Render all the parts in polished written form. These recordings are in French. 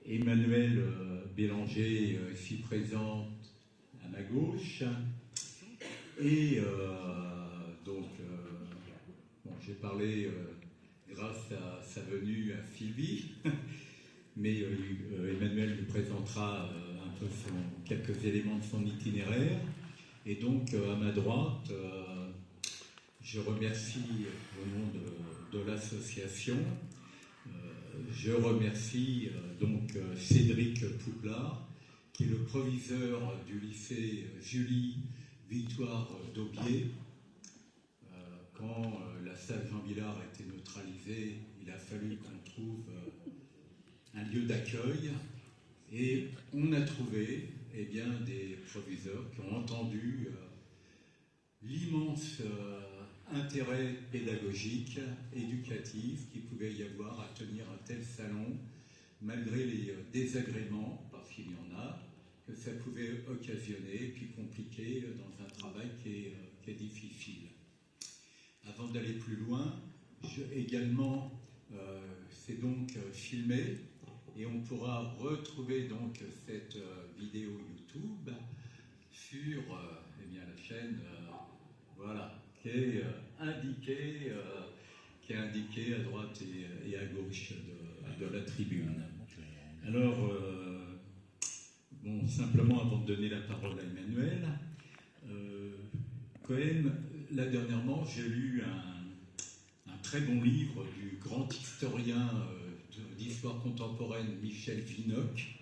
Emmanuelle Bélanger, ici présente à ma gauche. Et donc, j'ai parlé grâce à sa venue à Sylvie, mais Emmanuel nous présentera un peu quelques éléments de son itinéraire. Et donc, à ma droite, je remercie au nom de l'association, je remercie donc Cédric Pouplard, qui est le proviseur du lycée Julie Victoire d'Aubier. Quand la salle Jean Villard a été neutralisée, il a fallu qu'on trouve un lieu d'accueil, et on a trouvé des proviseurs qui ont entendu l'immense intérêt pédagogique, éducatif qu'il pouvait y avoir à tenir un tel salon, malgré les désagréments, parce qu'il y en a, que ça pouvait occasionner, et puis compliquer dans un travail qui est difficile. Avant d'aller plus loin, également, c'est donc filmé, et on pourra retrouver donc cette vidéo YouTube sur la chaîne qui est indiquée à droite et à gauche de la tribune. Alors, simplement avant de donner la parole à Emmanuel, quand même, là dernièrement, j'ai lu un très bon livre du grand historien d'histoire contemporaine Michel Vinocq,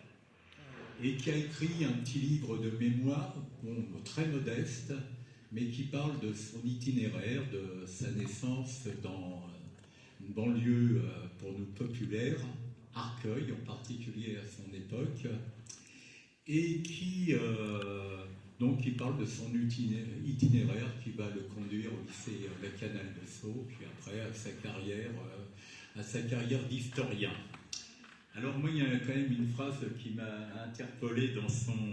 et qui a écrit un petit livre de mémoire, très modeste, mais qui parle de son itinéraire, de sa naissance dans une banlieue pour nous populaire, Arcueil en particulier à son époque, et qui parle de son itinéraire qui va le conduire au lycée La Canal de Sceaux, puis après à sa carrière d'historien. Alors moi, il y a quand même une phrase qui m'a interpellé dans son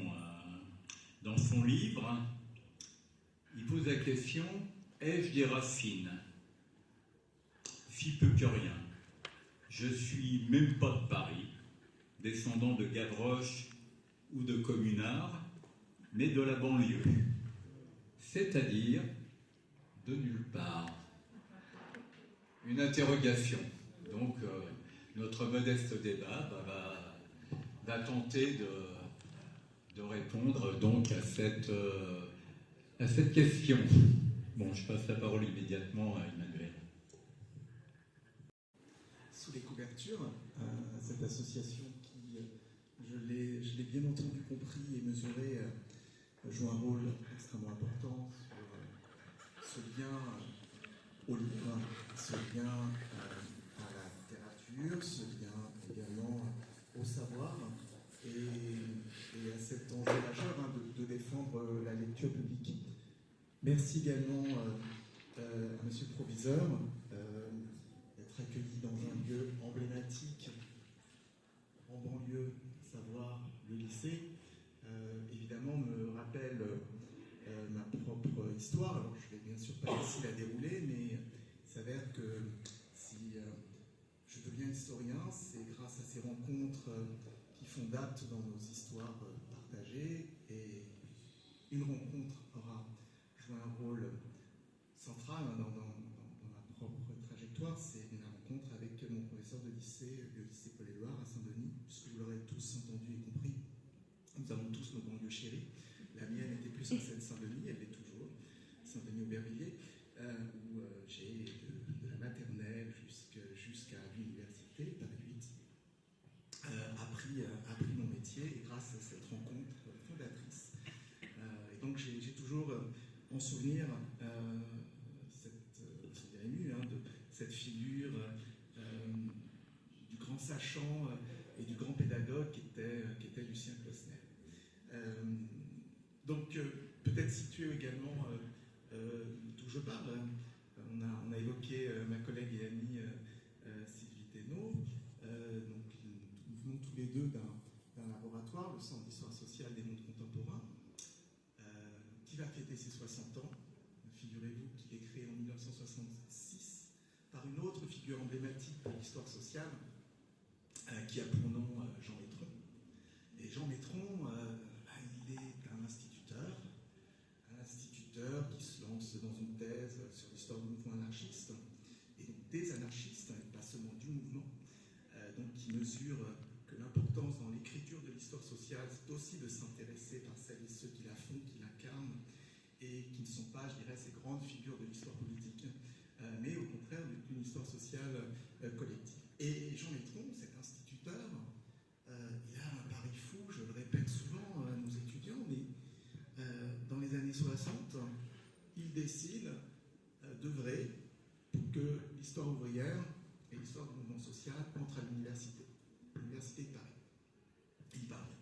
livre. Il pose la question: ai-je des racines? Si peu que rien. Je suis même pas de Paris, descendant de Gavroche ou de Communard, mais de la banlieue, c'est-à-dire de nulle part. Une interrogation. Donc, notre modeste débat va tenter de répondre donc à cette question. Je passe la parole immédiatement à Emmanuel. Sous les couvertures, cette association qui, je l'ai bien entendu, compris et mesuré, joue un rôle extrêmement important sur ce lien au livre, ce lien à la littérature, ce lien également au savoir et à cet enjeu majeur de défendre la lecture publique. Merci également à Monsieur le Proviseur d'être accueilli dans un lieu emblématique en banlieue, à savoir le lycée. Évidemment, me rappelle ma propre histoire. Alors, je vais bien sûr pas ici la dérouler, mais il s'avère que si je deviens historien, c'est grâce à ces rencontres qui font date dans nos histoires partagées, et une rencontre aura joué un rôle central dans ma propre trajectoire. C'est une rencontre avec mon professeur de lycée, le lycée Paul-Éluard à Saint-Denis, puisque vous l'aurez tous entendu et compris. Nous avons tous nos banlieues chéries. La mienne était plus en Seine-Saint-Denis, elle l'est toujours, Saint-Denis-Aubervilliers, où j'ai de la maternelle jusqu'à l'université, Paris 8, appris mon métier, et grâce à cette rencontre fondatrice. Et donc j'ai toujours en souvenir, c'est ému, de cette figure du grand sachant et du grand pédagogue qui était Lucien Closner. Donc, peut-être situer également d'où je parle. On a évoqué ma collègue et amie Sylvie Thénault. Donc, nous venons tous les deux d'un laboratoire, le Centre d'histoire sociale des mondes contemporains, qui va fêter ses 60 ans. Figurez-vous qu'il est créé en 1966 par une autre figure emblématique de l'histoire sociale, qui a pour nom Jean Letron, des anarchistes, et pas seulement du mouvement, donc qui mesurent que l'importance dans l'écriture de l'histoire sociale, c'est aussi de s'intéresser par celles et ceux qui la font, qui l'incarnent, et qui ne sont pas, je dirais, ces grandes figures de l'histoire politique, mais au contraire d'une histoire sociale collective. Et Jean Métron, cet instituteur, il a un pari fou, je le répète souvent à nos étudiants, mais dans les années 60, il décide d'œuvrer pour que l'histoire ouvrière et l'histoire du mouvement social entrent à l'université de Paris.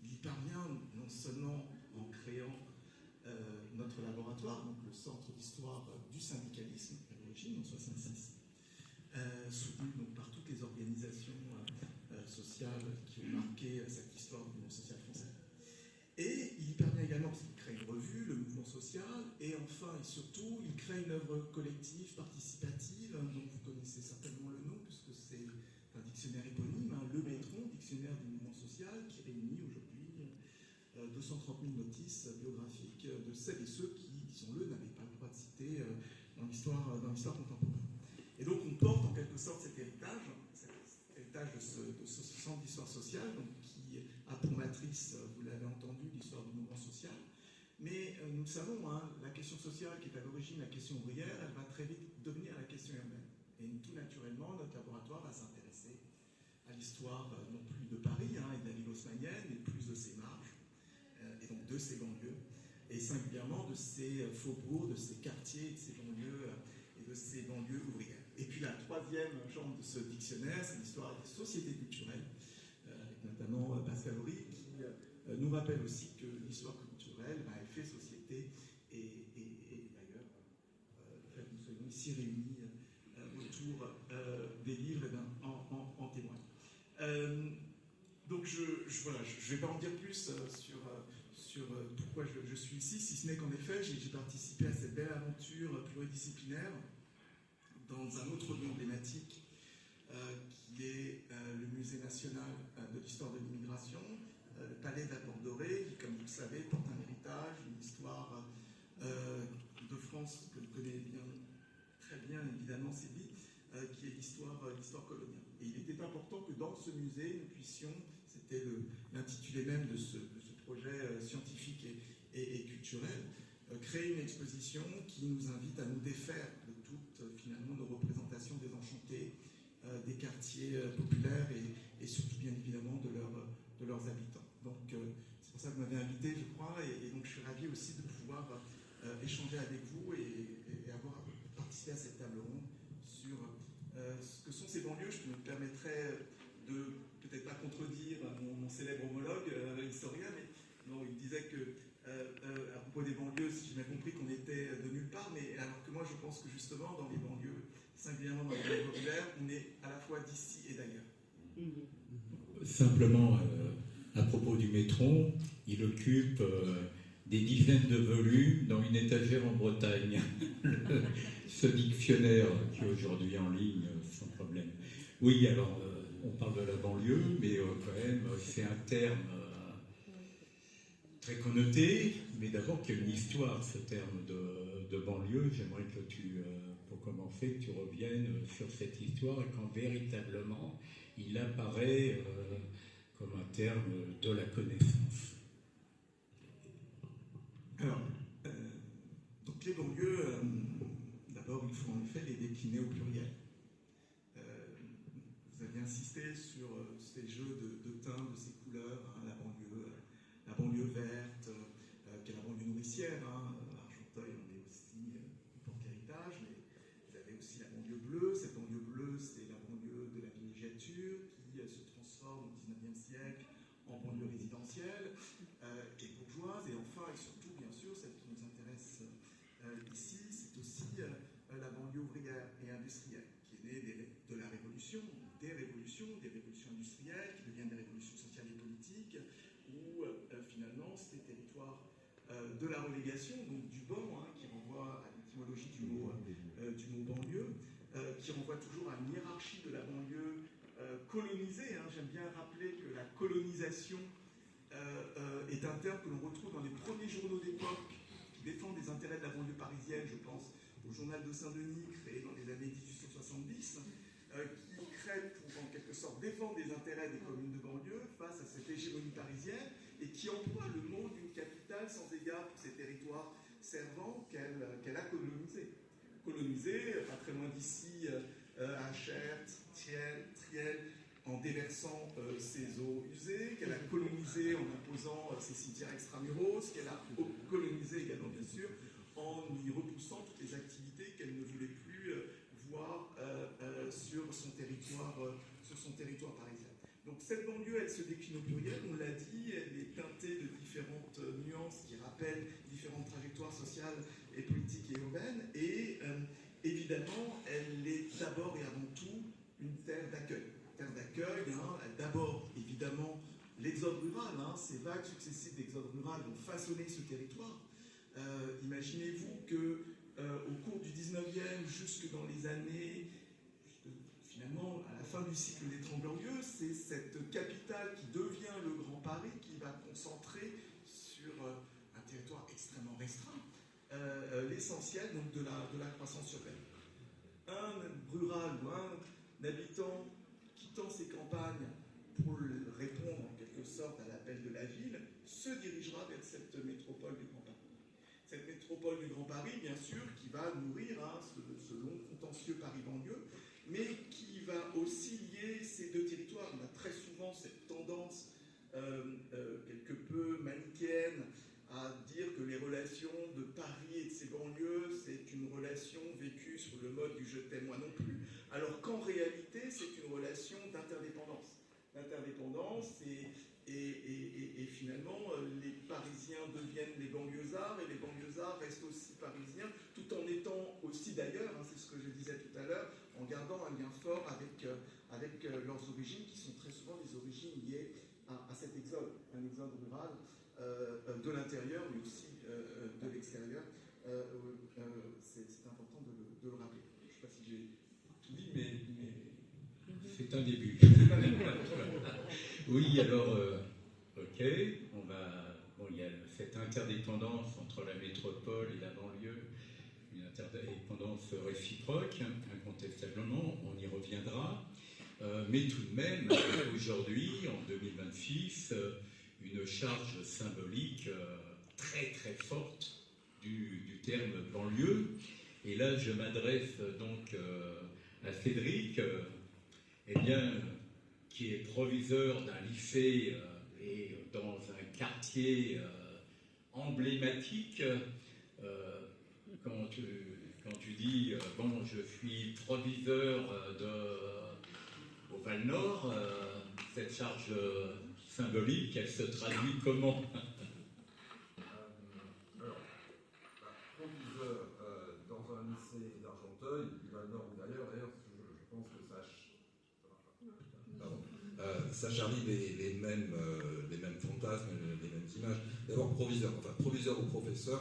Il y parvient non seulement en créant notre laboratoire, donc le Centre d'histoire du syndicalisme à l'origine, en 1966, soutenu donc par toutes les organisations sociales qui ont marqué cette histoire du mouvement social français. Et il y parvient également parce qu'il crée une revue, le mouvement social, et enfin et surtout, il crée une œuvre collective, participative, dont vous connaissez certainement le nom, puisque c'est un dictionnaire éponyme, Le Métron, dictionnaire du mouvement social, qui réunit aujourd'hui 230 000 notices biographiques de celles et ceux qui, disons-le, n'avaient pas le droit de citer dans l'histoire contemporaine. Et donc on porte en quelque sorte cet héritage de ce centre d'histoire sociale, donc, qui a pour matrice, vous l'avez entendu, l'histoire du mouvement social. Mais nous le savons, la question sociale qui est à l'origine de la question ouvrière, elle va très vite devenir la question urbaine. Et tout naturellement, notre laboratoire va s'intéresser à l'histoire non plus de Paris et de la ville haussmannienne, mais plus de ses marges, et donc de ses banlieues, et singulièrement de ses faubourgs, de ses quartiers, de ses banlieues et de ses banlieues ouvrières. Et puis la troisième jambe de ce dictionnaire, c'est l'histoire des sociétés culturelles, avec notamment Pascal Horry, qui nous rappelle aussi que l'histoire culturelle est fait société, et d'ailleurs, le fait que nous soyons ici réunis autour des livres en témoigne. Donc je ne vais pas en dire plus sur pourquoi je suis ici, si ce n'est qu'en effet, j'ai participé à cette belle aventure pluridisciplinaire dans un autre lieu emblématique qui est le Musée national de l'histoire de l'immigration, le Palais de la Porte Dorée, qui, comme vous le savez, porte un héritage, une histoire de France que vous connaissez très bien, évidemment, Sylvie, qui est l'histoire coloniale. Et il était important que dans ce musée, nous puissions, c'était l'intitulé même de ce projet scientifique et culturel, créer une exposition qui nous invite à nous défaire de toutes, finalement, nos représentations désenchantées des quartiers populaires et surtout, bien évidemment, de leurs habitants. Donc, c'est pour ça que vous m'avez invité, je crois, et donc je suis ravi aussi de pouvoir échanger avec vous et avoir participé à cette table ronde sur ce que sont ces banlieues. Je me permettrai de peut-être pas contredire mon célèbre homologue, historien, mais non, il disait que à propos des banlieues, si j'ai bien compris qu'on était de nulle part, mais alors que moi je pense que justement dans les banlieues, singulièrement dans les banlieues populaires, on est à la fois d'ici et d'ailleurs. Simplement, à propos du Métron, il occupe des dizaines de volumes dans une étagère en Bretagne. Ce dictionnaire qui est aujourd'hui en ligne, sans problème. Oui, alors on parle de la banlieue, mais quand même c'est un terme très connoté, mais d'abord qu'il y a une histoire, ce terme de banlieue. J'aimerais que pour commencer, que tu reviennes sur cette histoire et quand véritablement il apparaît comme un terme de la connaissance. Alors, donc les banlieues, d'abord il faut en effet les décliner au pluriel. Vous avez insisté sur ces jeux de teintes, de ces couleurs, la banlieue verte, qui est la banlieue nourricière. À Argenteuil, on est aussi porte-héritage, mais vous avez aussi la banlieue bleue. Cette banlieue bleue, c'est la banlieue de la villégiature qui se transforme au XIXe siècle en banlieue résidentielle et bourgeoise. Et enfin, et surtout, bien sûr, celle qui nous intéresse ici, c'est aussi la banlieue ouvrière et industrielle, qui est née de la révolution, des révolutions industrielles, qui deviennent des révolutions sociales et politiques, où finalement ces territoires de la relégation, donc du banc, qui renvoie à l'étymologie du mot banlieue, qui renvoie toujours à une hiérarchie de la banlieue colonisée. J'aime bien rappeler que la colonisation est un terme que l'on retrouve dans les premiers journaux d'époque qui défendent les intérêts de la banlieue parisienne. Je pense au journal de Saint-Denis, créé dans les années 1870, qui crée pour en quelque sorte défendre les intérêts des communes de banlieue face à cette hégémonie parisienne et qui emploie le mot d'une capitale sans égard pour ces territoires servants qu'elle a colonisés. Colonisés, pas très loin d'ici, à Chertes, Triel, en déversant ses eaux usées, qu'elle a colonisé en imposant ses cimetières extramuros, qu'elle a colonisé également, bien sûr, en y repoussant toutes les activités qu'elle ne voulait plus voir sur son territoire parisien. Donc cette banlieue, elle se décline au pluriel, on l'a dit, elle est teintée de différentes nuances qui rappellent différentes trajectoires sociales et politiques et urbaines, et évidemment, elle est d'abord et avant tout une terre d'accueil. D'abord, évidemment, l'exode rural, ces vagues successives d'exode rural ont façonné ce territoire. Imaginez-vous qu'au cours du 19e, jusque dans les années, finalement, à la fin du cycle des Trente Glorieuses, c'est cette capitale qui devient le Grand Paris qui va concentrer sur un territoire extrêmement restreint l'essentiel donc, de la croissance urbaine. Un rural ou un habitant quittant ses campagnes pour répondre en quelque sorte à l'appel de la ville, se dirigera vers cette métropole du Grand Paris. Cette métropole du Grand Paris, bien sûr, qui va nourrir ce long contentieux Paris-banlieue, mais qui va aussi lier ces deux territoires. On a très souvent cette tendance quelque peu manichéenne à dire que les relations de Paris et de ses banlieues, c'est une relation vécue sur le mode du « je t'aime moi non plus », alors qu'en réalité, c'est une relation d'interdépendance. Et finalement, les Parisiens deviennent les banlieusards, et les banlieusards restent aussi parisiens, tout en étant aussi d'ailleurs, c'est ce que je disais tout à l'heure, en gardant un lien fort avec leurs origines, qui sont très souvent des origines liées à cet exode, un exode rural de l'intérieur, mais aussi de l'extérieur. C'est important de le rappeler. Je ne sais pas si j'ai tout dit, mais... C'est un début. Oui, alors, ok, il y a cette interdépendance entre la métropole et la banlieue, une interdépendance réciproque, incontestablement, on y reviendra, mais tout de même, aujourd'hui, en 2026, une charge symbolique très très forte du terme banlieue. Et là, je m'adresse donc à Cédric, qui est proviseur d'un lycée et dans un quartier emblématique. Quand tu dis je suis proviseur au Val-Nord, cette charge symbolique, elle se traduit comment? Proviseur dans un lycée d'Argenteuil, du Val-Nord ou d'ailleurs, je pense que ça charrie les mêmes fantasmes, les mêmes images. D'abord, proviseur ou professeur.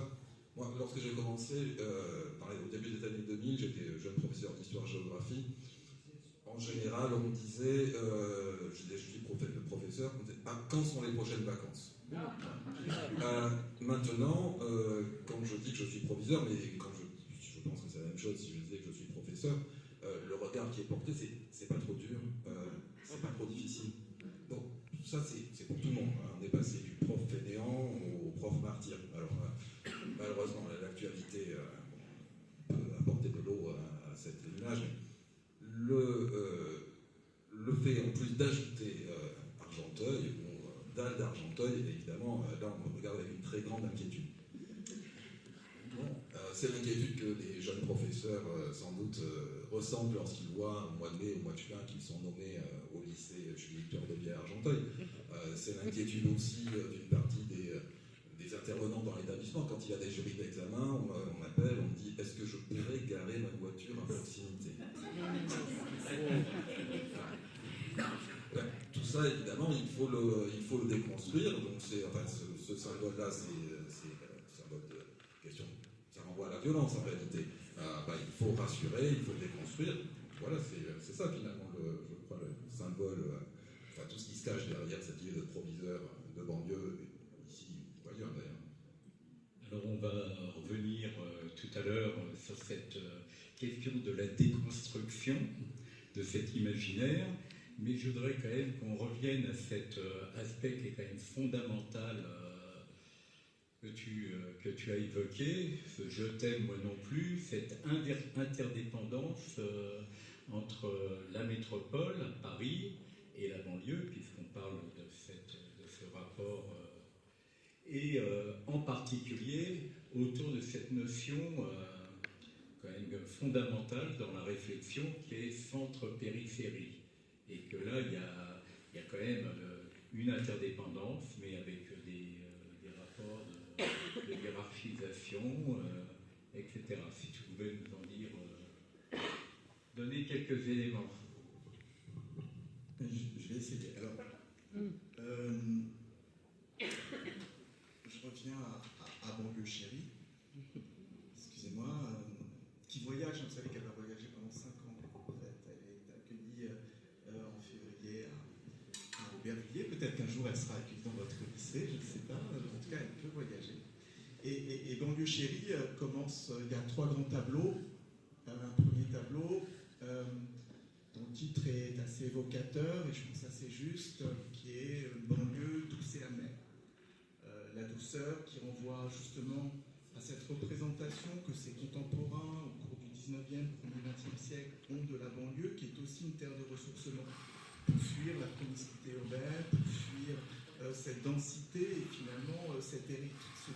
Moi, lorsque j'ai commencé, au début des années 2000, j'étais jeune professeur d'histoire-géographie. En général, on me disait, je suis professeur, on me disait, quand sont les prochaines vacances? Maintenant, quand je dis que je suis proviseur, mais quand je pense que c'est la même chose si je disais que je suis professeur, le regard qui est porté, c'est pas trop dur, c'est pas trop difficile. Donc, tout ça, c'est pour tout le monde. On est passé du prof fainéant au prof martyr. Alors, malheureusement, l'actualité peut apporter de l'eau à cette image. Le fait, en plus d'ajouter Argenteuil, dalle d'Argenteuil, évidemment, là, on me regarde avec une très grande inquiétude. C'est l'inquiétude que les jeunes professeurs, sans doute, ressentent lorsqu'ils voient au mois de mai, au mois de juin, qu'ils sont nommés au lycée Jules-Victor Debier à Argenteuil. C'est l'inquiétude aussi d'une partie des intervenants dans l'établissement. Quand il y a des jurys d'examen, on m'appelle, on me dit « Est-ce que je pourrais garer ma voiture à proximité ?» Tout ça, évidemment, il faut le déconstruire. Donc, ce symbole-là, c'est un symbole de question. Ça renvoie à la violence, en réalité. Il faut rassurer, il faut le déconstruire. Voilà, c'est ça, finalement, je crois, le symbole, tout ce qui se cache derrière cette idée de proviseur de banlieue, ici ou ailleurs, d'ailleurs. Alors on va revenir tout à l'heure sur cette question de la déconstruction de cet imaginaire, mais je voudrais quand même qu'on revienne à cet aspect qui est quand même fondamental que tu as évoqué, ce je t'aime moi non plus, cette interdépendance entre la métropole, Paris, et la banlieue, puisqu'on parle de ce rapport, et en particulier autour de cette notion quand même fondamentale dans la réflexion qui est centre-périphérie. Et que là, il y a quand même une interdépendance, mais avec des rapports de hiérarchisation, etc. Si tu pouvais nous en dire, donner quelques éléments. Je vais essayer. Alors, je reviens à Banlieue Chérie. Excusez-moi. Qui voyage, vous savez qu'elle va voyager pendant 5 ans. En fait, elle est accueillie en février à Aubervilliers. Peut-être qu'un jour elle sera accueillie dans votre lycée, je ne sais pas. En tout cas, elle peut voyager. Et Banlieue Chérie commence. Il y a 3 grands tableaux. Un premier tableau dont le titre est assez évocateur et je pense assez juste, qui est Banlieue douce et amère. La douceur qui renvoie justement à cette représentation que ces contemporains au cours du 19e, 1er, 20e siècle ont de la banlieue, qui est aussi une terre de ressourcement pour fuir la promiscuité urbaine, pour fuir cette densité et finalement ce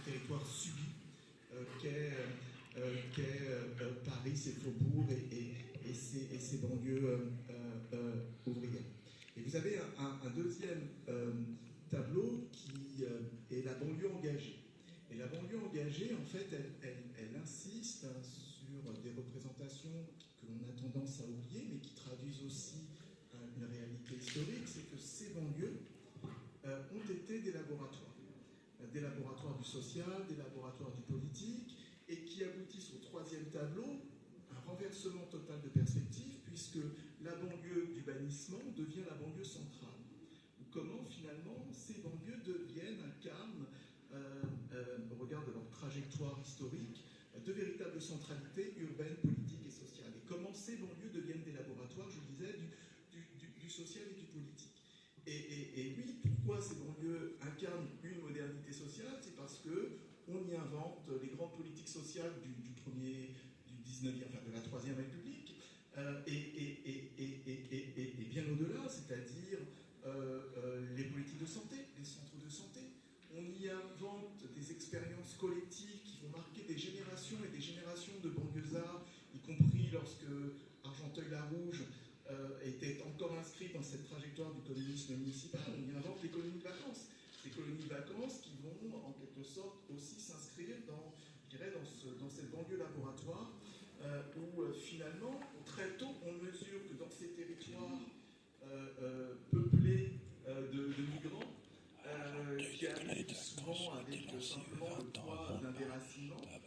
territoire subi qu'est Paris, ses faubourgs et ses banlieues ouvrières. Et vous avez un deuxième tableau qui est la banlieue engagée. Et la banlieue engagée, en fait, elle insiste sur des représentations que l'on a tendance à oublier, mais qui traduisent aussi une réalité historique, c'est que ces banlieues ont été des laboratoires du social, des laboratoires du politique, et qui aboutissent au troisième tableau, un renversement total de perspective, puisque la banlieue du bannissement devient la banlieue centrale. Comment finalement ces banlieues deviennent un carme, au regard de leur trajectoire historique, de véritable centralité urbaine, politique et sociale. Et comment ces banlieues deviennent des laboratoires, je le disais, du social et du politique. Et oui, pourquoi ces banlieues incarnent une modernité sociale? C'est parce qu'on y invente les grandes politiques sociales du 19e, enfin de la Troisième République, et bien au-delà, c'est-à-dire les politiques de santé, les centres de santé. On y invente des expériences collectives qui vont marquer des générations et des générations de banlieusards, y compris lorsque Argenteuil-la-Rouge était encore inscrit dans cette trajectoire du communisme municipal. On y invente les colonies de vacances. Ces colonies de vacances qui vont en quelque sorte aussi s'inscrire dans cette banlieue laboratoire où finalement, très tôt, on mesure que dans ces territoires peuplés de migrants, qui arrivent souvent avec simplement le poids d'un déracinement, eh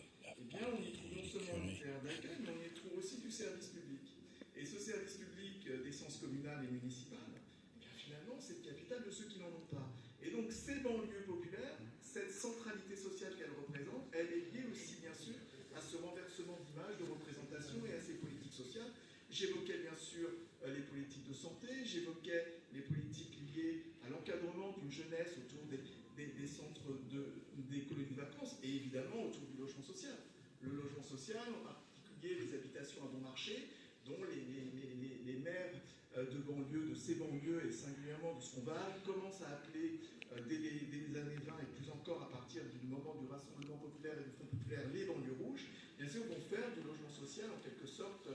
bien on y trouve non seulement une terre d'accueil, mais on y trouve aussi du service public. Et ce service public d'essence communale et municipale, eh bien finalement c'est le capital de ceux qui n'en ont pas. Et donc ces banlieues populaires, cette centralité sociale qu'elles représentent, elle est liée aussi bien sûr à ce renversement d'image, de représentation et à ces politiques sociales. J'évoquais bien sûr les politiques de santé, j'évoquais les politiques liées à l'encadrement d'une jeunesse autour des centres des colonies de vacances et évidemment autour du logement social. Le logement social, en particulier les habitations à bon marché, dont les maires de banlieues, de ces banlieues et singulièrement de Sonval, commencent à appeler dès les années 20 et plus encore à partir du moment du Rassemblement populaire et du Front populaire, les banlieues rouges, bien sûr vont faire du logement social en quelque sorte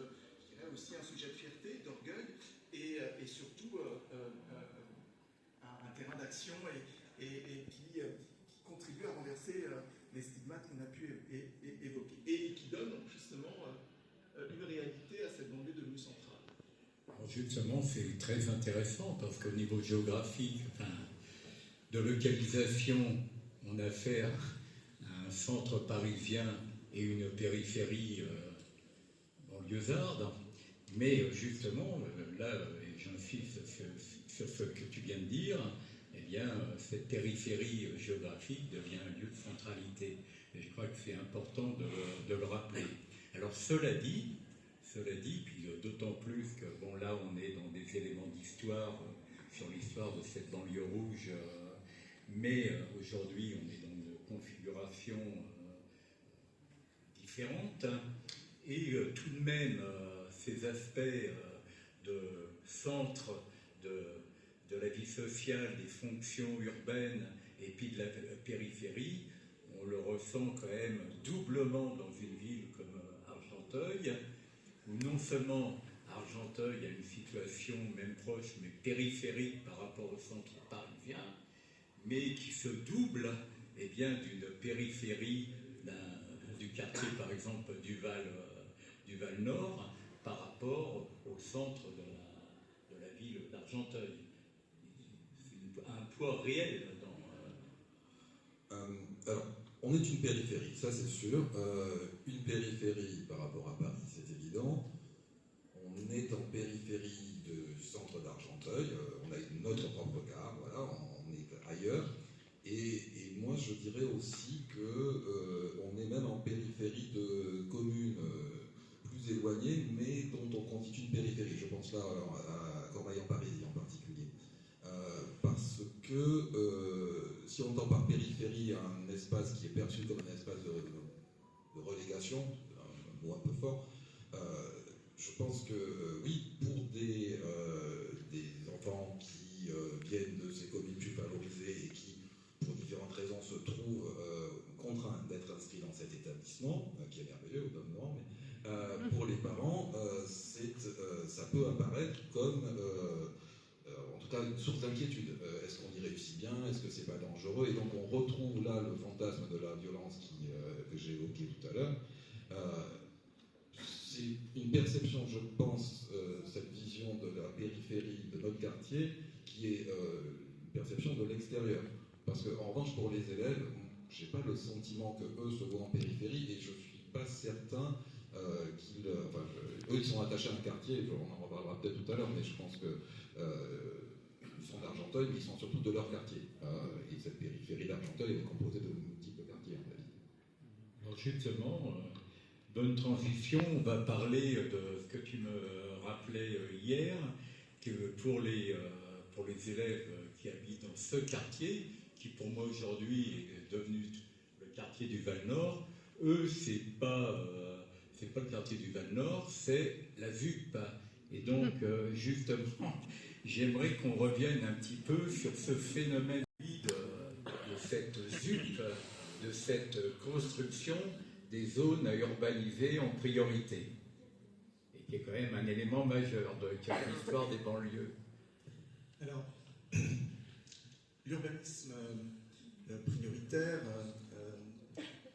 aussi un sujet de fierté, d'orgueil et surtout un terrain d'action et qui contribue à renverser les stigmates qu'on a pu évoquer et qui donne justement une réalité à cette banlieue devenue centrale. Alors justement, c'est très intéressant parce qu'au niveau géographique, de localisation, on a affaire à un centre parisien et une périphérie banlieusarde. Mais justement, là, j'insiste sur ce que tu viens de dire, bien, cette périphérie géographique devient un lieu de centralité. Et je crois que c'est important de le rappeler. Alors cela dit, puis d'autant plus que bon là on est dans des éléments d'histoire sur l'histoire de cette banlieue rouge, mais aujourd'hui on est dans une configuration différente, et tout de même ces aspects de centre de la vie sociale, des fonctions urbaines et puis de la périphérie, on le ressent quand même doublement dans une ville comme Argenteuil, où non seulement Argenteuil a une situation même proche, mais périphérique par rapport au centre parisien, mais qui se double bien d'une périphérie du quartier, par exemple, du Val Nord, par rapport au centre de la ville d'Argenteuil. C'est un poids réel dans... Alors, on est une périphérie, ça c'est sûr. Une périphérie par rapport à Paris, c'est évident. On est en périphérie du centre d'Argenteuil. On a notre propre gare, voilà, on est ailleurs. Et moi, je dirais aussi qu'on est même en périphérie de communes plus éloignées, mais dont on constitue une périphérie. Je pense là à Cormeilles-en-Parisis en particulier. Parce que si on entend par périphérie un espace qui est perçu comme un espace de relégation, un mot un peu fort, je pense que oui, pour des enfants qui viennent de ces communes plus favorisées et qui, pour différentes raisons, se trouvent contraints d'être inscrits dans cet établissement, qui est merveilleux au demeurant, mais pour les parents, ça peut apparaître comme, en tout cas, une source d'inquiétude. Est-ce qu'on y réussit bien? Est-ce que c'est pas dangereux? Et donc on retrouve là le fantasme de la violence que j'ai évoqué tout à l'heure. C'est une perception, je pense, cette vision de la périphérie de notre quartier, qui est une perception de l'extérieur. Parce qu'en revanche, pour les élèves, je n'ai pas le sentiment qu'eux se voient en périphérie, et je ne suis pas certain qu'ils... Enfin, eux, ils sont attachés à un quartier, on en reparlera peut-être tout à l'heure, mais je pense que ils sont d'Argenteuil, mais ils sont surtout de leur quartier. Et cette périphérie d'Argenteuil est composée de multiples quartiers, en fait. Alors justement... bonne transition, on va parler de ce que tu me rappelais hier, que pour les élèves qui habitent dans ce quartier, qui pour moi aujourd'hui est devenu le quartier du Val-Nord, eux, c'est pas le quartier du Val-Nord, c'est la ZUP. Et donc, justement, j'aimerais qu'on revienne un petit peu sur ce phénomène de cette ZUP, de cette construction des zones urbanisées en priorité, et qui est quand même un élément majeur de l'histoire des banlieues. Alors, l'urbanisme prioritaire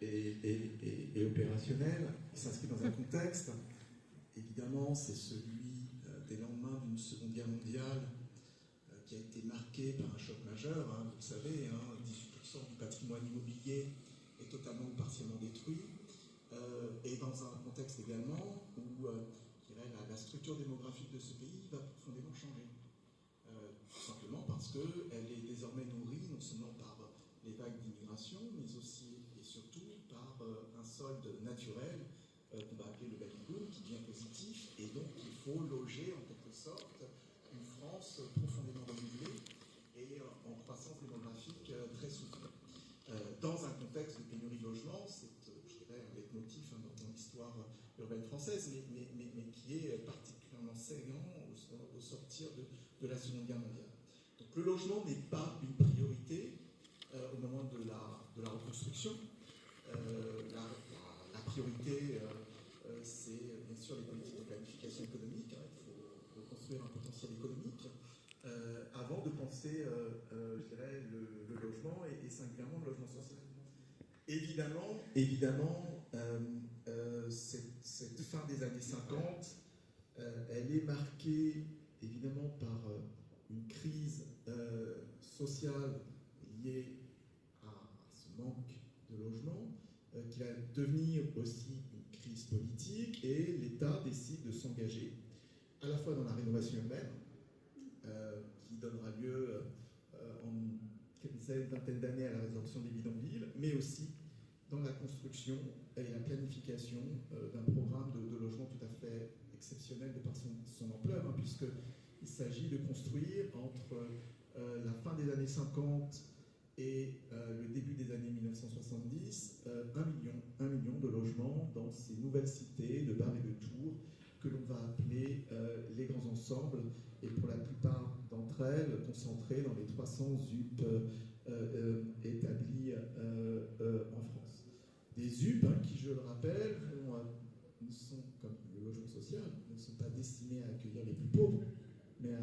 et opérationnel s'inscrit dans un contexte, évidemment, c'est celui des lendemains d'une Seconde Guerre mondiale qui a été marqué par un choc majeur, vous le savez, 18% du patrimoine immobilier est totalement ou partiellement détruit. Et dans un contexte également où la structure démographique de ce pays va profondément changer. Tout simplement parce qu'elle est désormais nourrie non seulement par les vagues d'immigration, mais aussi et surtout par un solde naturel qu'on va appeler le baby boom, qui devient positif, et donc il faut loger en quelque sorte une France profondément renouvelée et en croissance démographique très soutenue. Dans un contexte de pénurie de logement, c'est, je dirais, un leitmotiv dans l'histoire urbaine française, mais qui est particulièrement saignant au sortir de la Seconde Guerre mondiale. Donc le logement n'est pas une priorité au moment de la reconstruction. La priorité, c'est bien sûr les politiques de planification économique. Il faut reconstruire un potentiel économique avant de penser, je dirais, le logement et singulièrement le logement social. Évidemment, cette fin des années 50, elle est marquée évidemment par une crise sociale liée à ce manque de logement, qui va devenir aussi une crise politique, et l'État décide de s'engager à la fois dans la rénovation urbaine, qui donnera lieu en dizaine, vingtaine d'années à la résorption des bidonvilles, mais aussi dans la construction et la planification d'un programme de logement tout à fait exceptionnel de par son ampleur, hein, puisqu'il s'agit de construire entre la fin des années 50 et le début des années 1970, 1 million de logements dans ces nouvelles cités de bars et de tours que l'on va appeler les grands ensembles, et pour la plupart d'entre elles concentrées dans les 300 ZUP établis en France. Des ZUP qui, je le rappelle, ne sont, comme le logement social, ne sont pas destinés à accueillir les plus pauvres, mais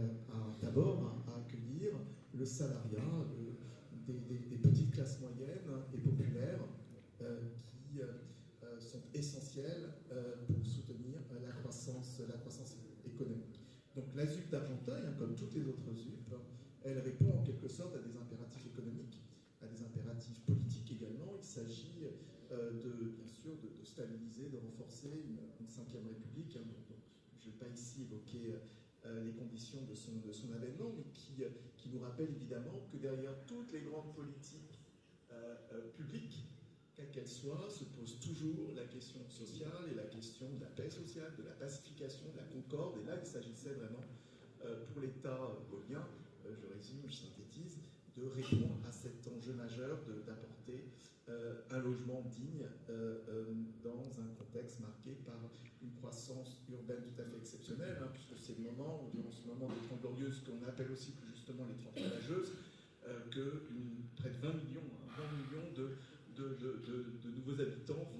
d'abord à accueillir le salariat, des petites classes moyennes et populaires qui sont essentielles pour soutenir la croissance économique. Donc la ZUP d'Argenteuil, comme toutes les autres ZUP, elle répond en quelque sorte à des impératifs économiques, à des impératifs politiques également. Il s'agit bien sûr de stabiliser, de renforcer une 5e République. Donc, je ne vais pas ici évoquer les conditions de son avènement, mais qui nous rappelle évidemment que derrière toutes les grandes politiques publiques, quelle qu'elle soit, se pose toujours la question sociale et la question de la paix sociale, de la pacification, de la concorde. Et là, il s'agissait vraiment, pour l'État gaulien, je résume, je synthétise, de répondre à cet enjeu majeur d'apporter un logement digne dans un contexte marqué par une croissance urbaine tout à fait exceptionnelle, puisque c'est le moment, dans ce moment des 30 glorieuses, qu'on appelle aussi plus justement les 30 voyageuses, que près de 20 millions de nouveaux habitants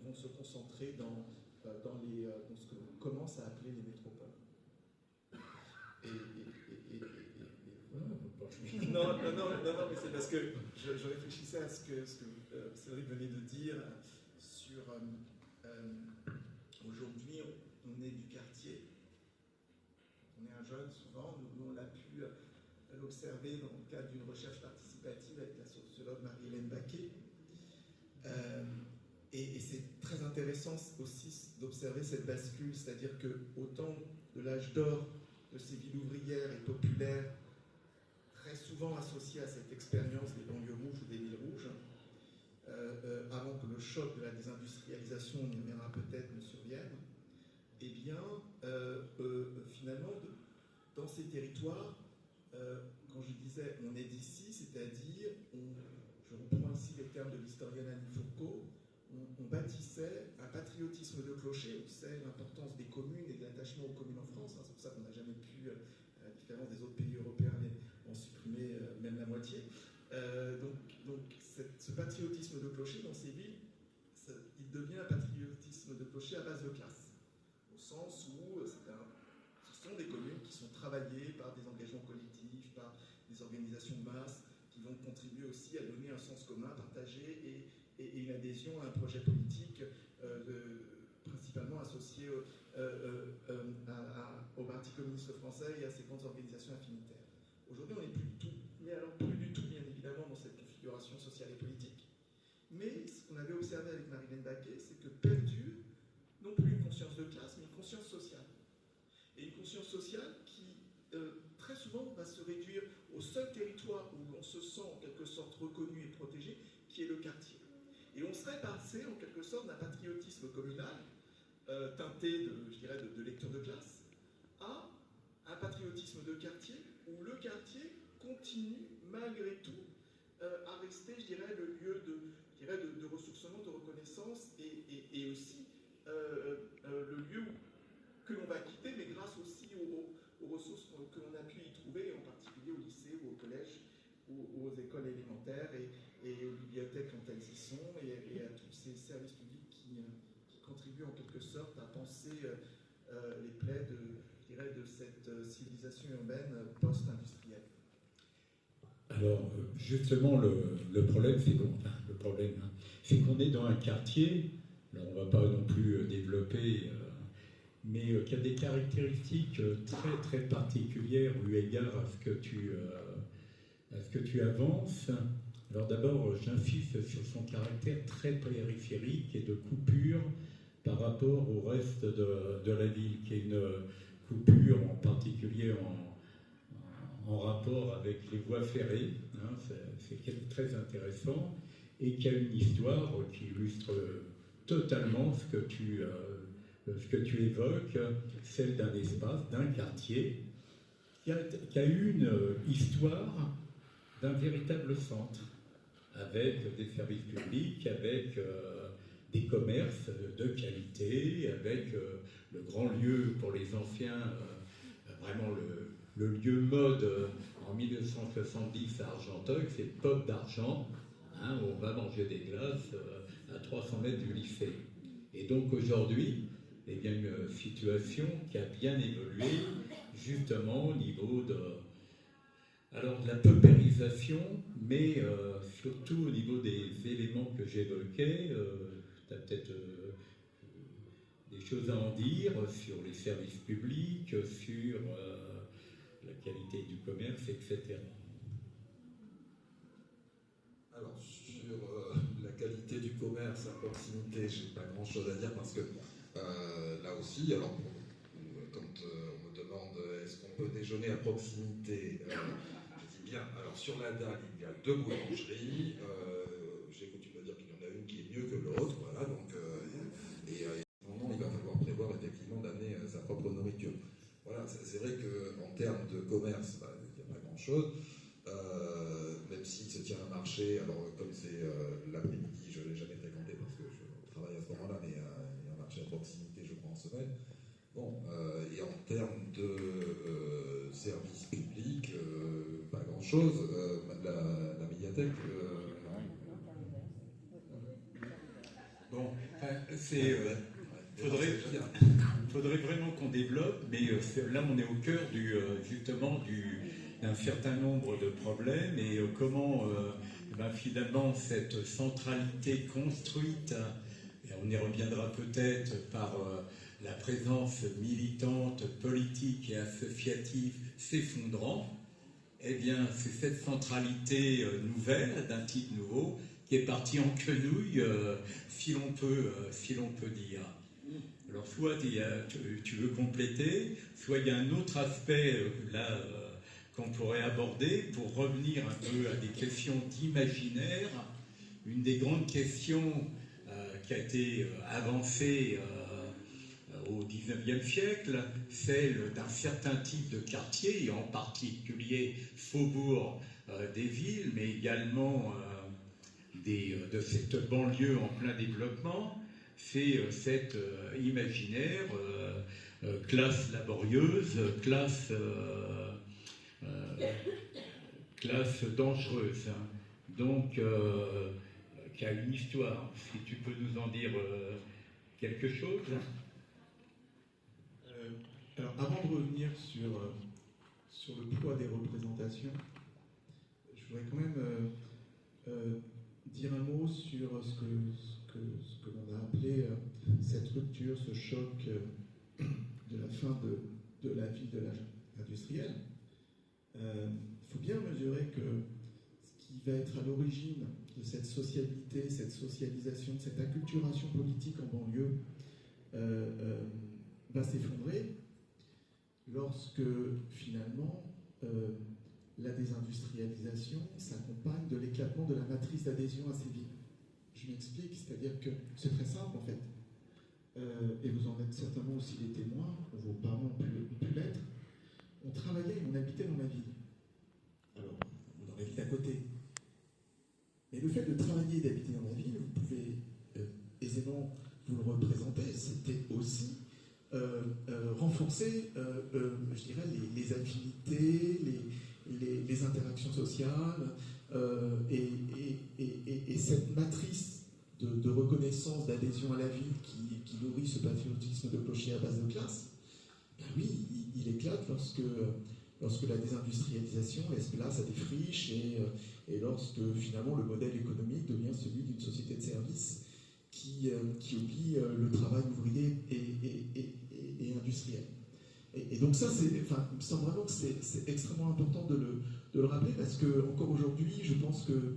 vont se concentrer dans ce que l'on commence à appeler les métropoles. Non, mais c'est parce que je réfléchissais à ce que Cédric venait de dire sur aujourd'hui, on est du quartier, on est un jeune souvent, nous on a pu l'observer dans le cadre d'une recherche participative avec la sociologue Marie-Hélène Baquet. Et c'est très intéressant aussi d'observer cette bascule, c'est-à-dire que autant de l'âge d'or de ces villes ouvrières et populaires, très souvent associées à cette expérience des banlieues rouges ou des villes rouges, avant que le choc de la désindustrialisation, on y reviendra peut-être, ne survienne, eh bien, finalement, dans ces territoires, quand je disais on est d'ici, c'est-à-dire, je reprends ici les termes de l'historienne Annie Fourcault, on bâtissait un patriotisme de clocher. On sait l'importance des communes et de l'attachement aux communes en France. C'est pour ça qu'on n'a jamais pu, à la différence des autres pays européens, en supprimer même la moitié. Donc ce patriotisme de clocher dans ces villes, il devient un patriotisme de clocher à base de classe. Au sens où ce sont des communes qui sont travaillées par des engagements collectifs, par des organisations de masse, qui vont contribuer aussi à donner un sens commun partagé et une adhésion à un projet politique principalement associé au Parti communiste français et à ses grandes organisations affinitaires. Aujourd'hui, on n'est plus du tout, bien évidemment, dans cette configuration sociale et politique. Mais ce qu'on avait observé avec Marie-Hélène Baquet, c'est que perdure non plus une conscience de classe, mais une conscience sociale. Et une conscience sociale qui, très souvent, va se réduire au seul territoire où l'on se sent en quelque sorte reconnu et protégé, qui est le quartier. Et on serait passé en quelque sorte d'un patriotisme communal, teinté de lecture de classe, à un patriotisme de quartier, où le quartier continue malgré tout à rester, le lieu de ressourcement, de reconnaissance, et aussi le lieu que l'on va quitter, mais grâce aussi aux ressources que l'on a pu y trouver, en particulier au lycée ou au collège, ou aux écoles élémentaires et aux bibliothèques quand elles y sont, et à tous ces services publics qui contribuent en quelque sorte à penser les plaies de cette civilisation urbaine post-industrielle. Alors, justement, le problème, c'est qu'on est dans un quartier, alors on ne va pas non plus développer, mais qui a des caractéristiques très, très particulières eu égard à ce que tu avances. Alors d'abord, j'insiste sur son caractère très périphérique et de coupure par rapport au reste de la ville, qui est une coupure en particulier en rapport avec les voies ferrées, hein, c'est très intéressant, et qui a une histoire qui illustre totalement ce que tu évoques, celle d'un espace, d'un quartier, qui a eu une histoire d'un véritable centre, avec des services publics, avec des commerces de qualité, avec le grand lieu pour les anciens, vraiment le lieu mode en 1970 à Argenteuil, c'est Pop d'Argent, hein, où on va manger des glaces à 300 mètres du lycée. Et donc aujourd'hui, il y a une situation qui a bien évolué, justement au niveau de la paupérisation, mais surtout au niveau des éléments que j'évoquais. Tu as peut-être des choses à en dire sur les services publics, sur la qualité du commerce, etc. Alors, sur la qualité du commerce à proximité, je n'ai pas grand-chose à dire parce que là aussi, alors quand on me demande est-ce qu'on peut déjeuner à proximité, je dis bien, alors sur la dalle, il y a 2 boulangeries, j'ai coutume de dire qu'il y en a une qui est mieux que l'autre, voilà, donc, il va falloir prévoir effectivement d'amener sa propre nourriture. Voilà, c'est vrai qu'en termes de commerce, il n'y a pas grand-chose. Même s'il se tient un marché, alors comme c'est l'après-midi, je ne l'ai jamais fréquenté parce que je travaille à ce moment-là, mais il y a un marché à proximité, je crois, en semaine. Bon, et en termes de services publics, pas grand-chose. La médiathèque. Bon, faudrait vraiment qu'on développe, mais là on est au cœur justement d'un certain nombre de problèmes et comment finalement cette centralité construite, et on y reviendra peut-être par la présence militante, politique et associative s'effondrant, eh bien c'est cette centralité nouvelle, d'un type nouveau, qui est partie en quenouille, si l'on peut dire. Alors soit tu veux compléter, soit il y a un autre aspect qu'on pourrait aborder pour revenir un peu à des questions d'imaginaire. Une des grandes questions qui a été avancée au XIXe siècle, celle d'un certain type de quartier, et en particulier faubourg des villes, mais également de cette banlieue en plein développement. C'est cet imaginaire, classe laborieuse, classe dangereuse, hein. Donc qui a une histoire. Si tu peux nous en dire quelque chose. Alors, avant de revenir sur le poids des représentations, je voudrais quand même dire un mot sur ce que l'on a appelé cette rupture, ce choc de la fin de la vie de l'âge industriel. Il faut bien mesurer que ce qui va être à l'origine de cette sociabilité, cette socialisation, cette acculturation politique en banlieue va s'effondrer lorsque finalement la désindustrialisation s'accompagne de l'éclatement de la matrice d'adhésion à ces villes. Je m'explique, c'est-à-dire que c'est très simple en fait, et vous en êtes certainement aussi les témoins, vos parents ont pu l'être. On travaillait et on habitait dans la ville. Alors, dans la ville à côté. Mais le fait de travailler et d'habiter dans la ville, vous pouvez aisément vous le représenter, c'était aussi renforcer, je dirais, les affinités, les interactions sociales, et cette matrice de reconnaissance, d'adhésion à la ville qui nourrit ce patriotisme de clocher à base de classe, ben oui, il éclate lorsque la désindustrialisation laisse place à des friches et lorsque finalement le modèle économique devient celui d'une société de services qui oublie le travail ouvrier et industriel. Et donc ça, il me semble vraiment que c'est extrêmement important de le rappeler parce que encore aujourd'hui, je pense que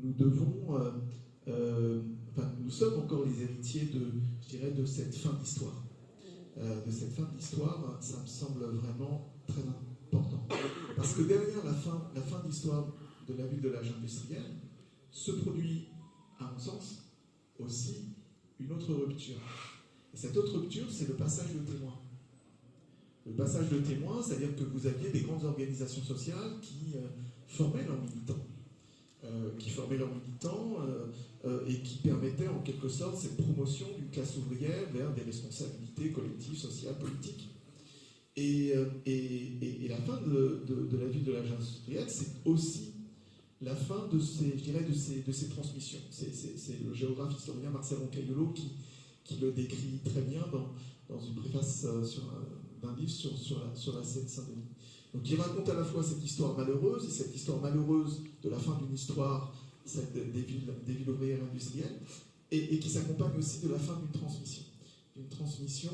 nous devons, nous sommes encore les héritiers de cette fin d'histoire. De cette fin d'histoire, ça me semble vraiment très important. Parce que derrière la fin d'histoire de la ville de l'âge industriel, se produit, à mon sens, aussi une autre rupture. Et cette autre rupture, c'est le passage de témoins. Le passage de témoins, c'est-à-dire que vous aviez des grandes organisations sociales qui formaient leurs militants. Et qui permettaient en quelque sorte cette promotion d'une classe ouvrière vers des responsabilités collectives, sociales, politiques. Et la fin de la ville de l'âge industriel, c'est aussi la fin de ces transmissions. C'est le géographe historien Marcel Roncaillolo qui le décrit très bien dans une préface d'un livre sur la Seine-Saint-Denis. Donc il raconte à la fois cette histoire malheureuse, et cette histoire malheureuse de la fin d'une histoire, celle des villes ouvrières industrielles, et qui s'accompagne aussi de la fin d'une transmission.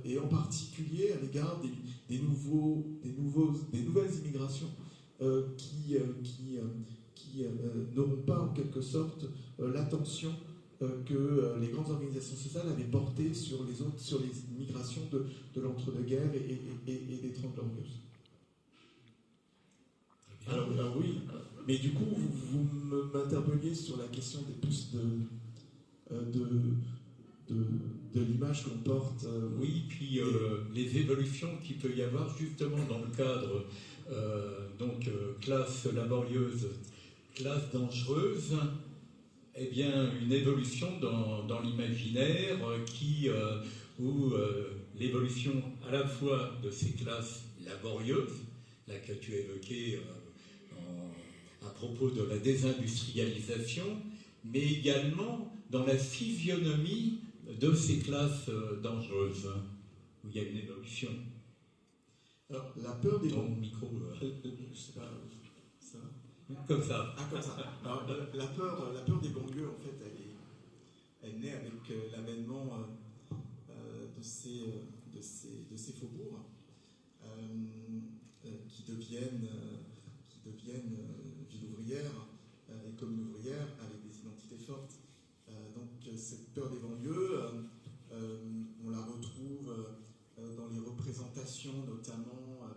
Et en particulier à l'égard des nouvelles immigrations qui n'auront pas en quelque sorte l'attention que les grandes organisations sociales avaient portée sur les migrations de l'entre-deux-guerres et des Trente Glorieuses. Alors oui, mais du coup, vous m'interpelliez sur la question des plus de l'image qu'on porte. Oui, puis les évolutions qu'il peut y avoir justement dans le cadre classe laborieuse, classe dangereuse, eh bien une évolution dans l'imaginaire où l'évolution à la fois de ces classes laborieuses, là que tu évoquais à propos de la désindustrialisation, mais également dans la physionomie de ces classes dangereuses, où il y a une évolution. Alors, la peur des Ton micro. je sais pas, ça va ? Comme ça. Ah, comme ça. Alors, la peur des banlieues, en fait, elle naît avec l'avènement de ces faubourgs qui deviennent villes ouvrières et communes ouvrières avec des identités fortes. Donc cette peur des banlieues, on la retrouve dans les représentations notamment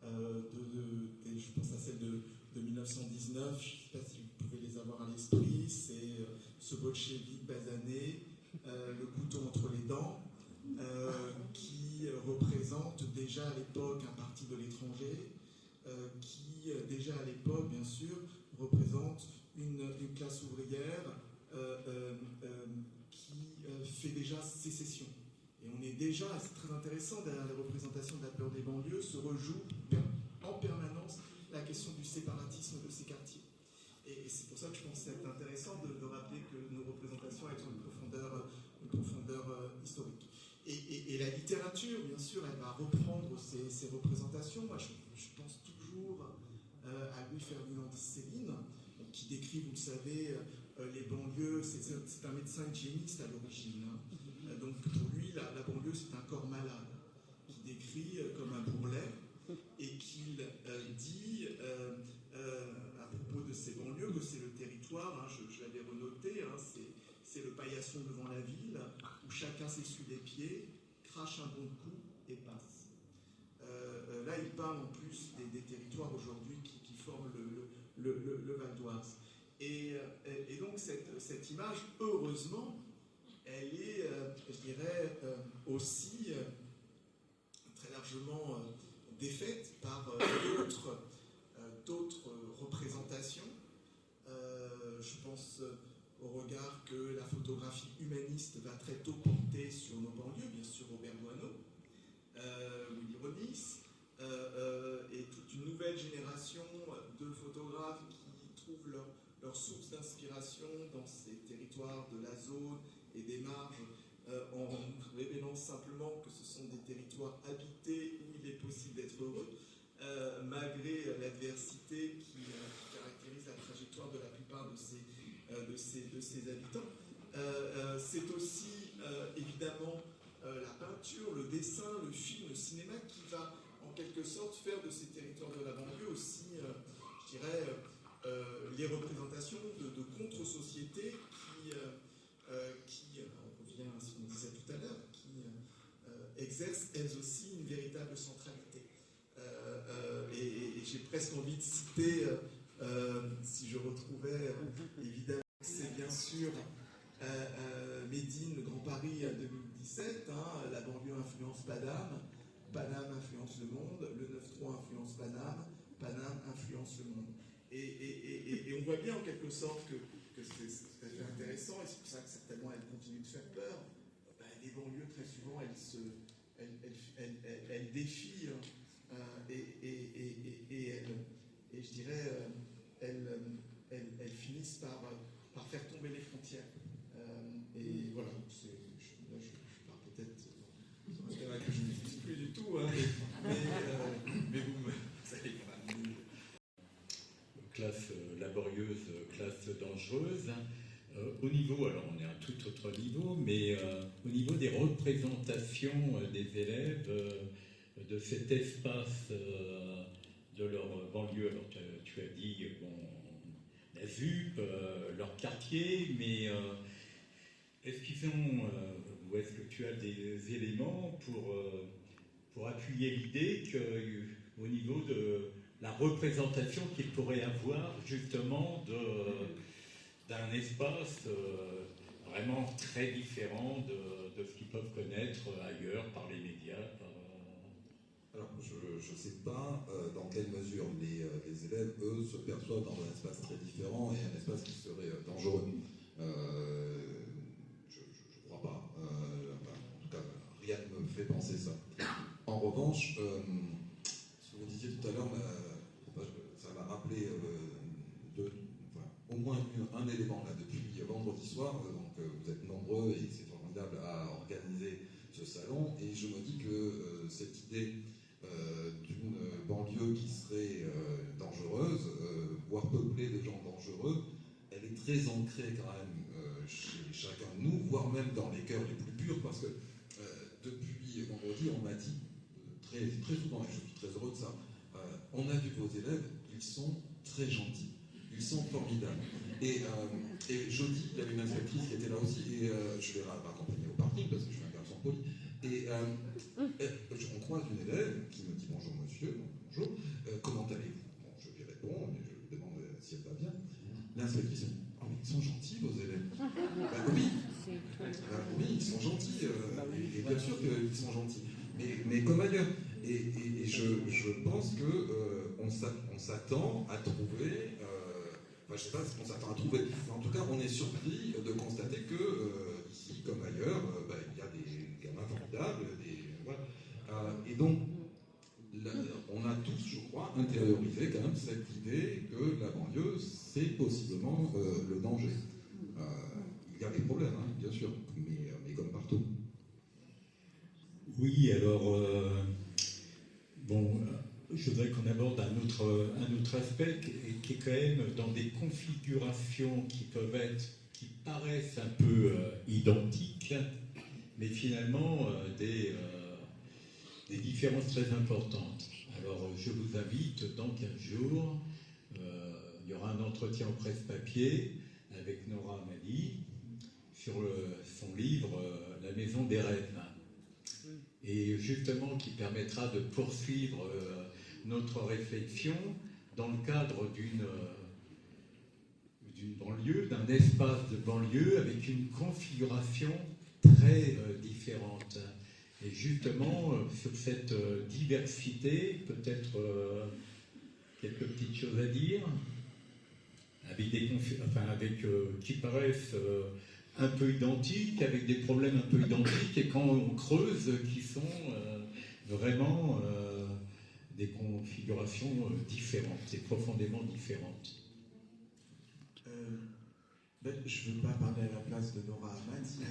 je pense à celle de 1919, je ne sais pas si vous pouvez les avoir à l'esprit, c'est ce bolchevique basané, le couteau entre les dents, qui représente déjà à l'époque un parti de l'étranger, qui déjà à l'époque, bien sûr, représente une classe ouvrière qui fait déjà sécession. Et on est déjà, et c'est très intéressant, derrière les représentations de la peur des banlieues, se rejoue en permanence la question du séparatisme de ces quartiers. Et c'est pour ça que je pense que c'est intéressant de rappeler que nos représentations ont une profondeur historique. Et la littérature, bien sûr, elle va reprendre ces représentations. Moi, je pense toujours à Louis-Ferdinand Céline, qui décrit, vous le savez, les banlieues. C'est un médecin hygiéniste à l'origine. Donc pour lui, la banlieue, c'est un corps malade, qu'il décrit comme un bourrelet, et qu'il dit à propos de ces banlieues que c'est le territoire, je l'avais renoté, c'est le paillasson devant la ville, où chacun s'essuie les pieds, crache un bon coup et passe. Là, il parle en plus des territoires aujourd'hui qui forment le Val d'Oise. Et donc cette image, heureusement, elle est, je dirais, aussi très largement défaite par d'autres représentations. Je pense au regard que la photographie humaniste va très tôt porter sur nos banlieues, bien sûr Robert Doisneau, Willy Ronis, et toute une nouvelle génération de photographes qui trouvent leur source d'inspiration dans ces territoires de la zone et des marges, en révélant simplement que ce sont des territoires habités où il est possible d'être heureux, malgré l'adversité qui caractérise la trajectoire de la plupart de ces habitants. C'est aussi évidemment la peinture, le dessin, le film, le cinéma qui va en quelque sorte faire de ces territoires de la banlieue aussi, je dirais, les représentations de contre-sociétés qui on revient à ce qu'on disait tout à l'heure, qui exercent elles aussi une véritable centralité. j'ai presque envie de citer, si je retrouvais, évidemment, c'est bien sûr Médine, le Grand Paris 2017, hein, la banlieue influence Paname, Paname influence le monde, le 9-3 influence Paname, Paname influence le monde. Et on voit bien en quelque sorte que c'est tout à fait intéressant, et c'est pour ça que certainement elle continue de faire peur. Les banlieues, très souvent, elles défient, et je dirais, elles finissent par faire tomber les frontières. Et voilà, là je pars peut-être sur un terrain que je ne maîtrise plus du tout, hein, mais vous allez quand même. Classe laborieuse, classe dangereuse. Au niveau, alors on est à un tout autre niveau, mais au niveau des représentations des élèves de cet espace de leur banlieue, alors tu as dit, bon, la ZUP, leur quartier, mais est-ce qu'ils ont, ou est-ce que tu as des éléments pour appuyer l'idée qu'au niveau de la représentation qu'ils pourraient avoir justement d'un espace vraiment très différent de ce qu'ils peuvent connaître ailleurs par les médias. Alors, je ne sais pas dans quelle mesure les élèves, eux, se perçoivent dans un espace très différent et un espace qui serait dangereux. Je ne crois pas. En tout cas, rien ne me fait penser ça. En revanche, ce que vous disiez tout à l'heure, ça m'a rappelé au moins un élément là depuis vendredi soir. Donc vous êtes nombreux et c'est formidable à organiser ce salon. Et je me dis que cette idée d'une banlieue qui serait dangereuse, voire peuplée de gens dangereux, elle est très ancrée quand même chez chacun de nous, voire même dans les cœurs les plus purs, parce que depuis vendredi, on m'a dit très, très souvent, et je suis très heureux de ça, on a vu vos élèves, ils sont très gentils. Ils sont formidables. Et jeudi, il y avait une inspectrice qui était là aussi, et je l'ai raccompagnée au parking parce que je suis un garçon poli. Et on croise une élève qui me dit bonjour monsieur, bonjour, comment allez-vous? Bon, je lui réponds, et je lui demande si elle va bien. L'inspectrice me dit oh, mais ils sont gentils vos élèves. Oui, oui, ils sont gentils, et bien sûr qu'ils sont gentils, mais comme ailleurs. Et je pense qu'on s'attend à trouver. Enfin, je ne sais pas ce qu'on s'attend à trouver. Mais en tout cas, on est surpris de constater que ici, comme ailleurs, il y a des gamins formidables. Voilà. Et donc, on a tous, je crois, intériorisé quand même cette idée que la banlieue, c'est possiblement le danger. Il y a des problèmes, hein, bien sûr, mais comme partout. Oui, alors, bon, je voudrais qu'on aborde un autre aspect qui est quand même dans des configurations qui paraissent un peu identiques, mais finalement des différences très importantes. Alors, je vous invite, dans 15 jours, il y aura un entretien en presse-papier avec Nora Hamadi sur son livre « La maison des rêves ». Et justement qui permettra de poursuivre notre réflexion dans le cadre d'une banlieue, d'un espace de banlieue avec une configuration très différente. Et justement, sur cette diversité, peut-être quelques petites choses à dire, avec qui paraissent un peu identiques, avec des problèmes un peu identiques, et quand on creuse, qui sont vraiment des configurations différentes et profondément différentes. Je ne veux pas parler à la place de Nora Hamadi.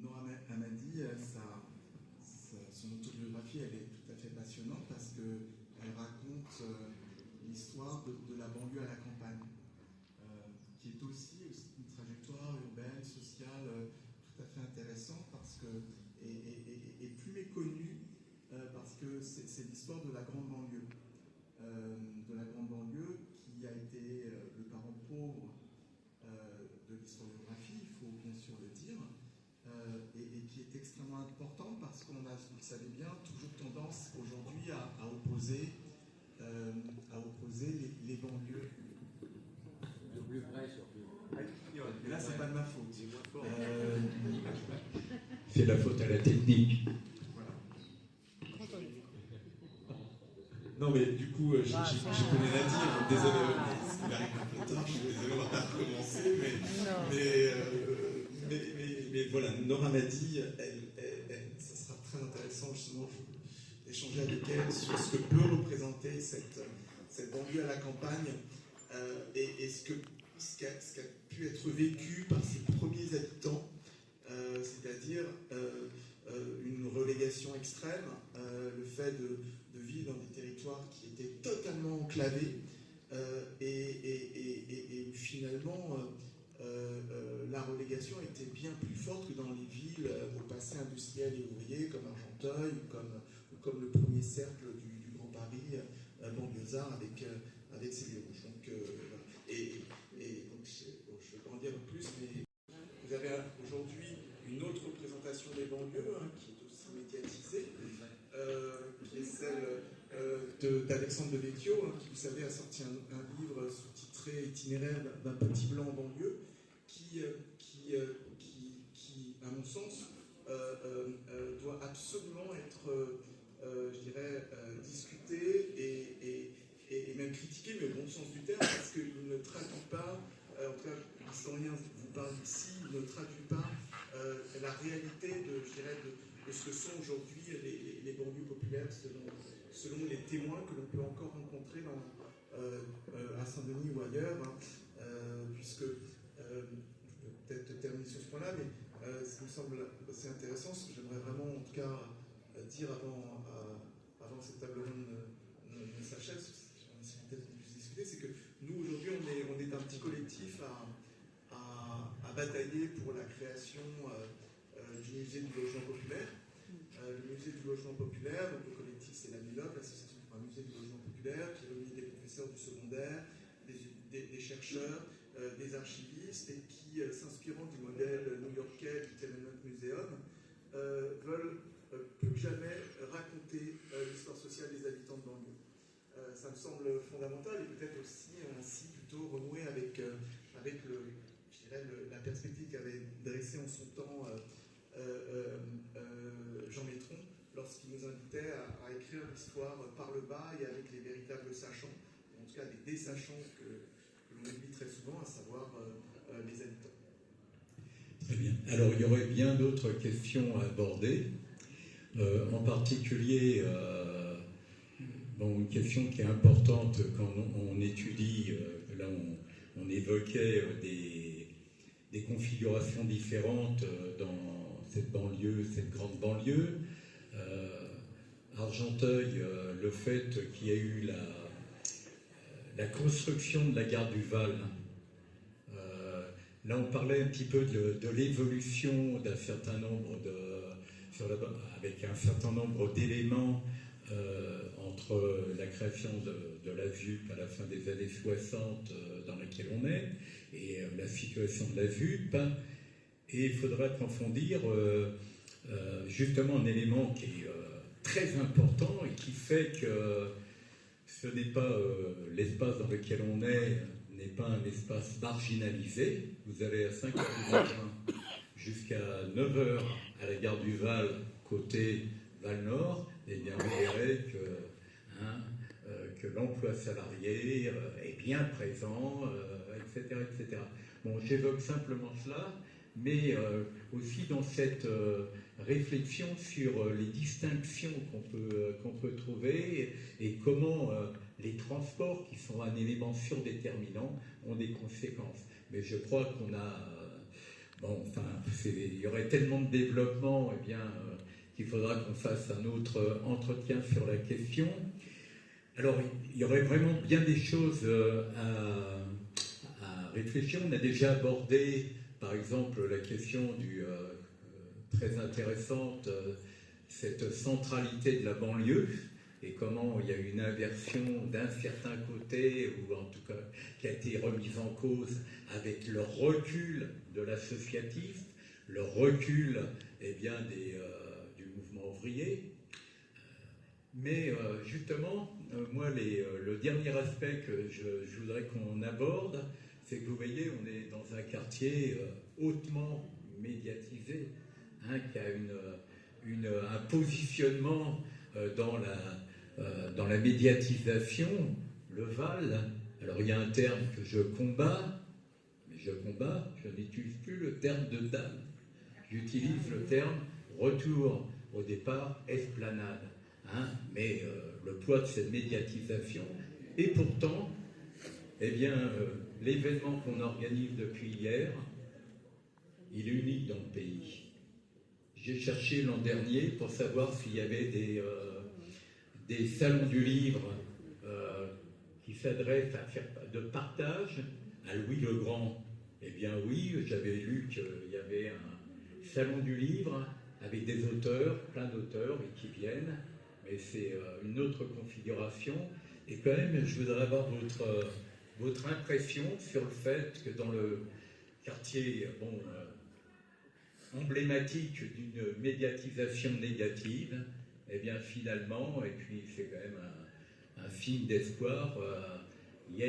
Nora Hamadi, son autobiographie, elle est tout à fait passionnante parce qu'elle raconte l'histoire de la banlieue à la campagne, qui est aussi une trajectoire urbaine, sociale, tout à fait intéressante et plus méconnue parce que c'est l'histoire de la grande banlieue. Qui a été le parent pauvre de l'historiographie, il faut bien sûr le dire, et qui est extrêmement importante parce qu'on a, vous le savez bien, toujours tendance aujourd'hui à opposer les banlieues. Le plus vrai surtout. Mais là, c'est pas de ma faute. C'est la faute à la technique. Voilà. Non, mais du coup, je connais la dire. Désolé, il arrive un peu tard. Je suis désolé, on va recommencer. Mais voilà, Nora m'a dit, ça sera très intéressant justement d'échanger avec elle sur ce que peut représenter cette banlieue à la campagne et ce qui a pu être vécu par ses premiers habitants, c'est-à-dire une relégation extrême, le fait de vivre dans des territoires qui étaient totalement enclavés et finalement la relégation était bien plus forte que dans les villes au passé industriel et ouvrier comme Argenteuil ou comme le premier cercle du Grand Paris, banlieusard avec ses lieux rouges. Donc, donc je vais pas en dire plus, mais vous avez aujourd'hui une autre représentation des banlieues qui est aussi médiatisée, qui est celle d'Alexandre Devecchio, qui, vous savez, a sorti un livre sous-titré Itinéraire d'un petit blanc en banlieue, qui à mon sens, doit absolument être, je dirais, discuté et même critiqué, mais au bon sens du terme, parce qu'il ne traduit pas, en tout cas, l'historien vous parle ici, il ne traduit pas la réalité de ce que sont aujourd'hui les banlieues populaires selon les témoins que l'on peut encore rencontrer à Saint-Denis ou ailleurs, puisque je vais peut-être terminer sur ce point-là, mais ce qui me semble assez intéressant, ce que j'aimerais vraiment en tout cas dire avant que cette table ronde ne s'achève, on essaie peut-être de plus discuter, c'est que nous aujourd'hui on est un petit collectif à batailler pour la création du musée du logement populaire. Le musée du logement populaire, donc le collectif c'est la MILOP, l'association pour un musée du logement populaire, qui réunit des professeurs du secondaire, des chercheurs, des archivistes, et qui, s'inspirant du modèle new-yorkais du Tenement Museum, veulent plus que jamais raconter l'histoire sociale des habitants de banlieue. Ça me semble fondamental, et peut-être aussi ainsi plutôt renouer avec la perspective qu'avait dressée en son temps Jean Métron, lorsqu'il nous invitait à écrire l'histoire par le bas et avec les véritables sachants, en tout cas des sachants que l'on oublie très souvent, à savoir les habitants. Très bien. Alors, il y aurait bien d'autres questions à aborder, en particulier une question qui est importante quand on étudie, là on évoquait des configurations différentes dans cette banlieue, cette grande banlieue. Argenteuil, le fait qu'il y ait eu la construction de la gare du Val. Là, on parlait un petit peu de l'évolution d'un certain nombre avec un certain nombre d'éléments entre la création de la VUP à la fin des années 60 dans laquelle on est et la situation de la VUP. Et il faudra approfondir justement un élément qui est très important et qui fait que ce n'est pas l'espace dans lequel on n'est pas un espace marginalisé. Vous allez à 5h du matin jusqu'à 9h à la gare du Val, côté Val-Nord, et bien vous verrez que l'emploi salarié est bien présent, etc., etc. Bon, j'évoque simplement cela, mais aussi dans cette réflexion sur les distinctions qu'on peut trouver et comment les transports, qui sont un élément surdéterminant, ont des conséquences. Mais je crois qu'on a... il y aurait tellement de développement qu'il faudra qu'on fasse un autre entretien sur la question. Alors, il y aurait vraiment bien des choses à réfléchir. On a déjà abordé, par exemple, la question très intéressante, cette centralité de la banlieue, et comment il y a une inversion d'un certain côté, ou en tout cas qui a été remise en cause avec le recul de l'associatif, le recul du mouvement ouvrier. Mais justement, moi, le dernier aspect que je voudrais qu'on aborde, c'est que vous voyez, on est dans un quartier hautement médiatisé, qui a un positionnement dans la médiatisation, le Val. Alors il y a un terme que je combats, je n'utilise plus le terme de dame. J'utilise le terme retour au départ, esplanade. Mais le poids de cette médiatisation. Et pourtant, l'événement qu'on organise depuis hier, il est unique dans le pays. J'ai cherché l'an dernier pour savoir s'il y avait des salons du livre qui s'adressent à faire de partage à Louis le Grand. Eh bien oui, j'avais lu qu'il y avait un salon du livre avec des auteurs, plein d'auteurs, et qui viennent. Mais c'est une autre configuration. Et quand même, je voudrais avoir votre impression sur le fait que dans le quartier emblématique d'une médiatisation négative, eh bien finalement, et puis c'est quand même un signe d'espoir, il y a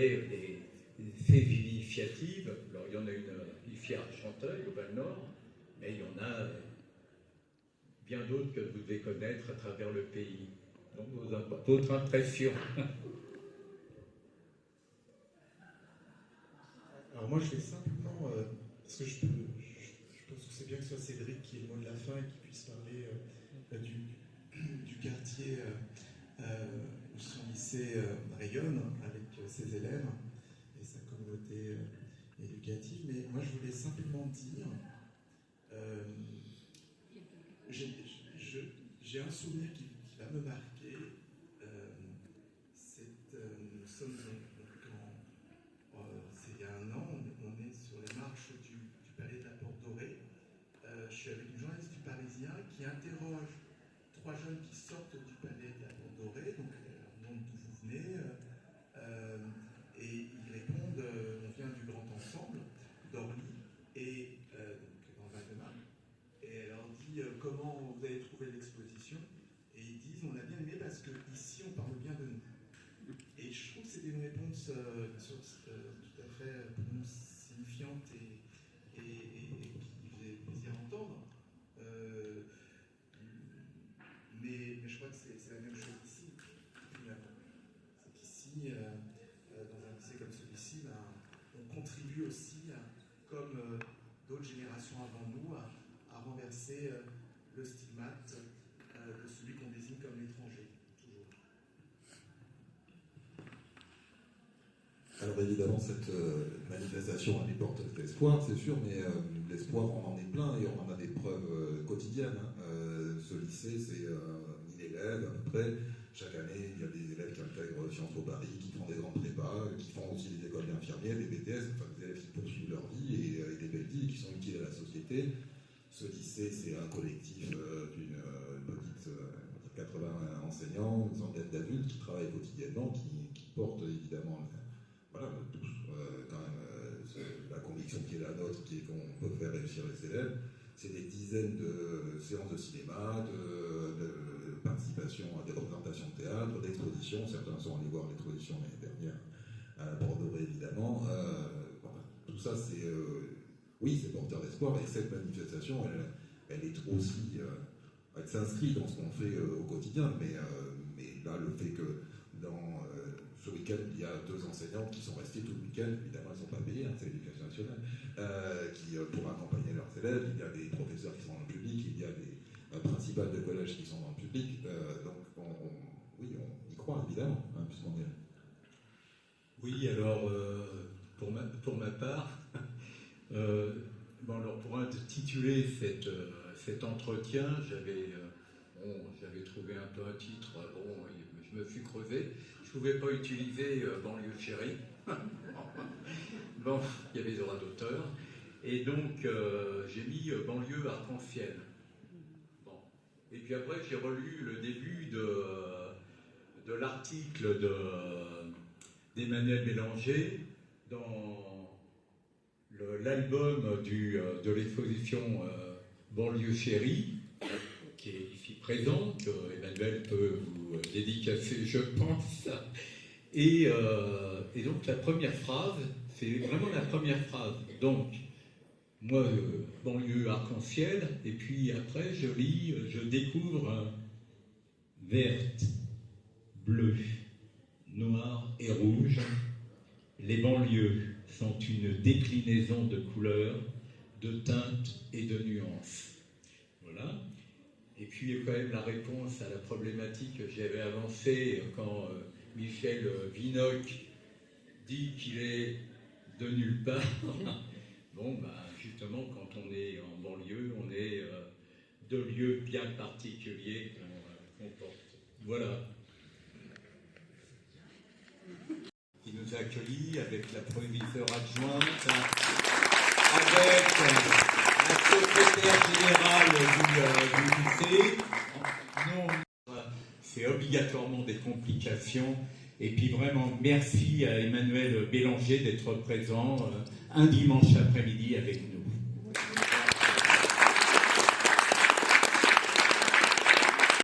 ces initiatives. Alors il y en a une ici à Argenteuil, au Val-Nord, mais il y en a bien d'autres que vous devez connaître à travers le pays. Donc, votre impression. Alors moi, je vais simplement, parce que je pense que c'est bien que ce soit Cédric qui ait le mot de la fin et qui puisse parler du quartier où son lycée rayonne avec ses élèves et sa communauté éducative. Mais moi, je voulais simplement dire... j'ai un souvenir qui va me marquer. Nous sommes c'est il y a un an, on est sur les marches du palais de la Porte Dorée. Je suis avec une journaliste du Parisien qui interroge 3 jeunes qui sortent du palais de la Porte Dorée, donc leur demande d'où vous venez, et ils répondent on vient du Grand Ensemble d'Orly et donc dans le Val-de-Marne. Et elle leur dit comment vous avez trouvé l'exposition, et ils disent on a bien aimé parce que ici on parle bien de nous. Et je trouve que c'est une réponse tout à fait pour nous signifiante et qui faisait plaisir à entendre. Mais je crois que c'est la même chose ici, finalement. C'est qu'ici, dans un lycée comme celui-ci, on contribue aussi, comme d'autres générations avant nous, à renverser le stigmate de celui qu'on désigne comme l'étranger, toujours. Alors évidemment, cette manifestation, elle porte l'espoir, c'est sûr, mais l'espoir, on en est plein et on en a des preuves quotidiennes. Ce lycée, c'est 1000 élèves à peu près. Chaque année, il y a des élèves qui intègrent Sciences Po Paris, qui font des grandes prépas, qui font aussi des écoles d'infirmiers, des BTS, enfin des élèves qui poursuivent leur vie et des belles vies, qui sont utiles à la société. Ce lycée, c'est un collectif d'une petite 80 enseignants, une centaine d'adultes qui travaillent quotidiennement, qui portent évidemment tous quand même la conviction qui est la nôtre, qui est qu'on peut faire réussir les élèves. C'est des dizaines de séances de cinéma, de participation à des représentations de théâtre, d'expositions. Certains sont allés voir l'exposition l'année dernière à la Porte Dorée, évidemment. Tout ça, c'est porteur d'espoir. Et cette manifestation, elle est aussi... elle s'inscrit dans ce qu'on fait au quotidien. Mais là, le fait que dans... ce week-end, il y a 2 enseignantes qui sont restées tout le week-end. Évidemment, elles ne sont pas payées, c'est l'éducation nationale, pour accompagner leurs élèves. Il y a des professeurs qui sont dans le public, il y a des principales de collège qui sont dans le public. Donc, on y croit, évidemment, puisqu'on est là. Oui, alors, pour ma part, alors pour intituler cet entretien, j'avais trouvé un peu un titre, je me suis creusé. Je ne pouvais pas utiliser banlieue chérie. Bon, il y avait des droits d'auteur. Et donc, j'ai mis banlieue arc-en-ciel. Bon. Et puis après, j'ai relu le début de l'article d'Emmanuel Bélanger dans l'album de l'exposition banlieue chérie, qui est ici présente, que Emmanuel peut vous dédicacer, je pense. Et donc la première phrase, c'est vraiment la première phrase. Donc, moi, banlieue arc-en-ciel, et puis après, je lis, je découvre verte, bleue, noire et rouge. Les banlieues sont une déclinaison de couleurs, de teintes et de nuances. Voilà. Et puis, quand même, la réponse à la problématique que j'avais avancée quand Michel Vinocq dit qu'il est de nulle part. Bon, bah, justement, quand on est en banlieue, on est de lieux bien particuliers qu'on porte. Voilà. Qui nous a accueillis avec la proviseure adjointe, avec la secrétaire générale du lycée. Non, c'est obligatoirement des complications. Et puis vraiment, merci à Emmanuel Bélanger d'être présent un dimanche après-midi avec nous.